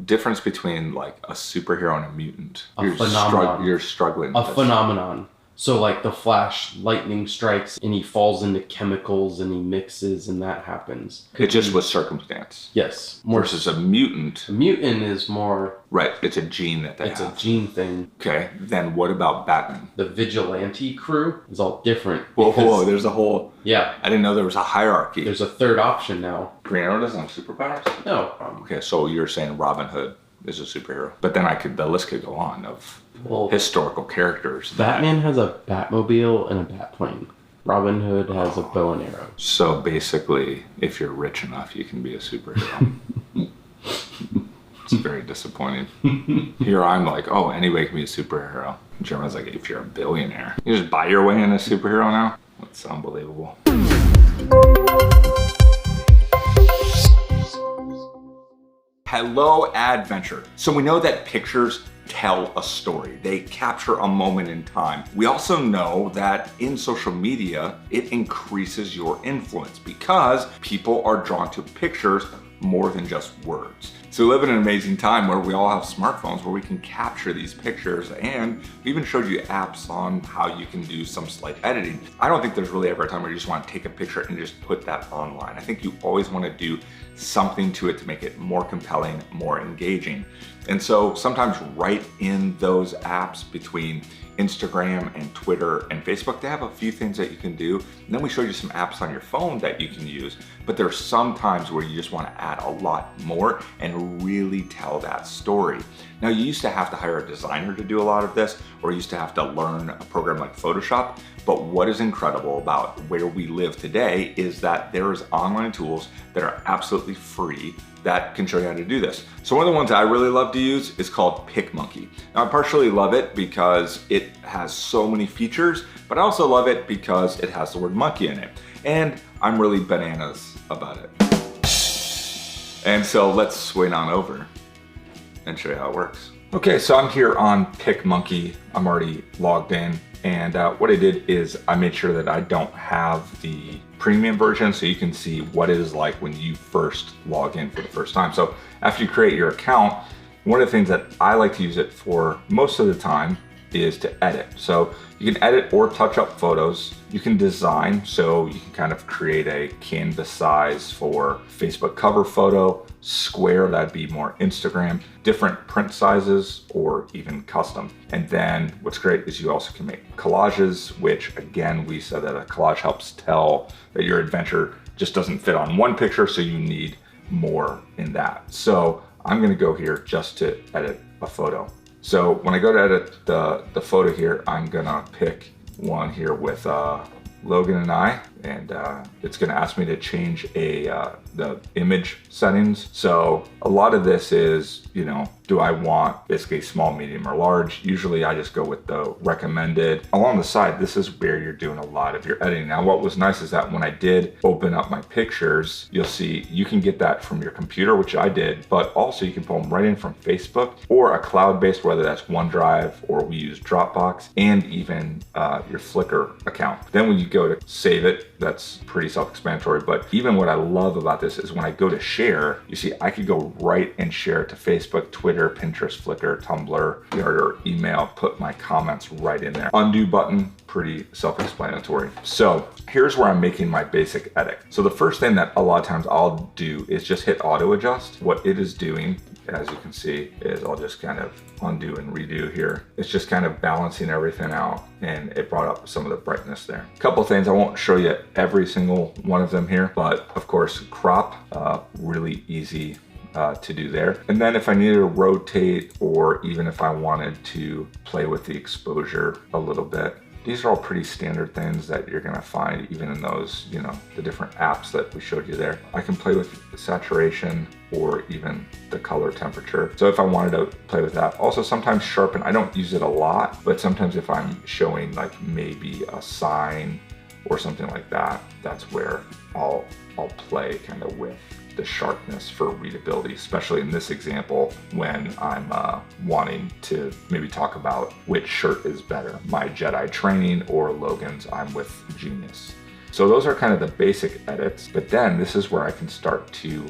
difference between like a superhero and a mutant? Phenomenon. You're struggling. A phenomenon. So like the Flash, lightning strikes and he falls into chemicals and he mixes and that happens. It just was circumstance. Yes. Versus a mutant. A mutant is more... Right, it's a gene that they have. It's a gene thing. Okay, then what about Batman? The vigilante crew is all different. Whoa, there's a whole... Yeah. I didn't know there was a hierarchy. There's a third option now. Green Arrow doesn't have superpowers? No. Okay, so you're saying Robin Hood is a superhero. But then the list could go on of historical characters. Batman has a Batmobile and a Batplane. Robin Hood has a bow and arrow. So basically, if you're rich enough, you can be a superhero. It's very disappointing. Here I'm like, oh, anybody can be a superhero. German's like, if you're a billionaire, you just buy your way in a superhero now? That's unbelievable. Hello, Adventure. So we know that pictures tell a story. They capture a moment in time. We also know that in social media, it increases your influence because people are drawn to pictures more than just words. So we live in an amazing time where we all have smartphones where we can capture these pictures, and we even showed you apps on how you can do some slight editing. I don't think there's really ever a time where you just want to take a picture and just put that online. I think you always want to do something to it to make it more compelling, more engaging. And so sometimes right in those apps between Instagram and Twitter and Facebook, they have a few things that you can do. And then we showed you some apps on your phone that you can use, but there's some times where you just want to add a lot more and really tell that story. Now, you used to have to hire a designer to do a lot of this, or you used to have to learn a program like Photoshop. But what is incredible about where we live today is that there's online tools that are absolutely free that can show you how to do this. So one of the ones I really love to use is called PicMonkey. Now, I partially love it because it has so many features, but I also love it because it has the word monkey in it. And I'm really bananas about it. And so let's swing on over and show you how it works. Okay, so I'm here on PicMonkey. I'm already logged in. And what I did is I made sure that I don't have the premium version, so you can see what it is like when you first log in for the first time. So after you create your account, one of the things that I like to use it for most of the time is to edit. So you can edit or touch up photos. You can design, so you can kind of create a canvas size for Facebook cover photo, square, that'd be more Instagram, different print sizes, or even custom. And then what's great is you also can make collages, which again, we said that a collage helps tell that your adventure just doesn't fit on one picture, so you need more in that. So I'm gonna go here just to edit a photo. So when I go to edit the photo here, I'm gonna pick one here with Logan and I, and it's gonna ask me to change the image settings. So a lot of this is, you know, do I want basically small, medium, or large? Usually I just go with the recommended. Along the side, this is where you're doing a lot of your editing. Now, what was nice is that when I did open up my pictures, you'll see you can get that from your computer, which I did, but also you can pull them right in from Facebook or a cloud-based, whether that's OneDrive or we use Dropbox, and even your Flickr account. Then when you go to save it, that's pretty self-explanatory, but even what I love about this is when I go to share, you see I could go right and share it to Facebook, Twitter, Pinterest, Flickr, Tumblr, or email, put my comments right in there. Undo button, pretty self-explanatory. So here's where I'm making my basic edit. So the first thing that a lot of times I'll do is just hit auto adjust. What it is doing, as you can see, is I'll just kind of undo and redo here. It's just kind of balancing everything out, and it brought up some of the brightness there. A couple of things, I won't show you every single one of them here, but of course crop, really easy to do there. And then if I needed to rotate, or even if I wanted to play with the exposure a little bit, these are all pretty standard things that you're gonna find even in those, you know, the different apps that we showed you there. I can play with the saturation or even the color temperature. So if I wanted to play with that. Also sometimes sharpen, I don't use it a lot, but sometimes if I'm showing like maybe a sign or something like that, that's where I'll play kind of with the sharpness for readability, especially in this example when I'm wanting to maybe talk about which shirt is better, my Jedi training or Logan's I'm with Genius. So those are kind of the basic edits, but then this is where I can start to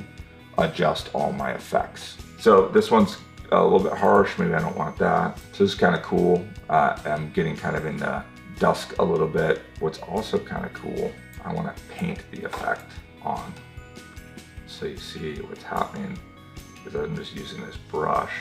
adjust all my effects. So this one's a little bit harsh, maybe I don't want that. So this is kind of cool. I'm getting kind of into dusk a little bit. What's also kind of cool, I want to paint the effect on. So you see what's happening, because I'm just using this brush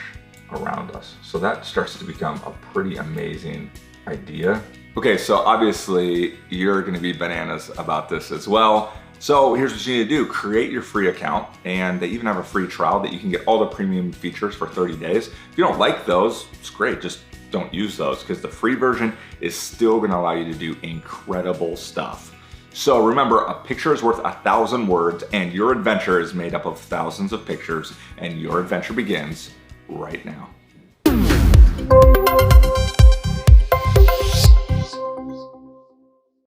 around us. So that starts to become a pretty amazing idea. Okay, so obviously you're gonna be bananas about this as well. So here's what you need to do. Create your free account, and they even have a free trial that you can get all the premium features for 30 days. If you don't like those, it's great, just don't use those, because the free version is still gonna allow you to do incredible stuff. So remember, a picture is worth 1,000 words, and your adventure is made up of thousands of pictures, and your adventure begins right now.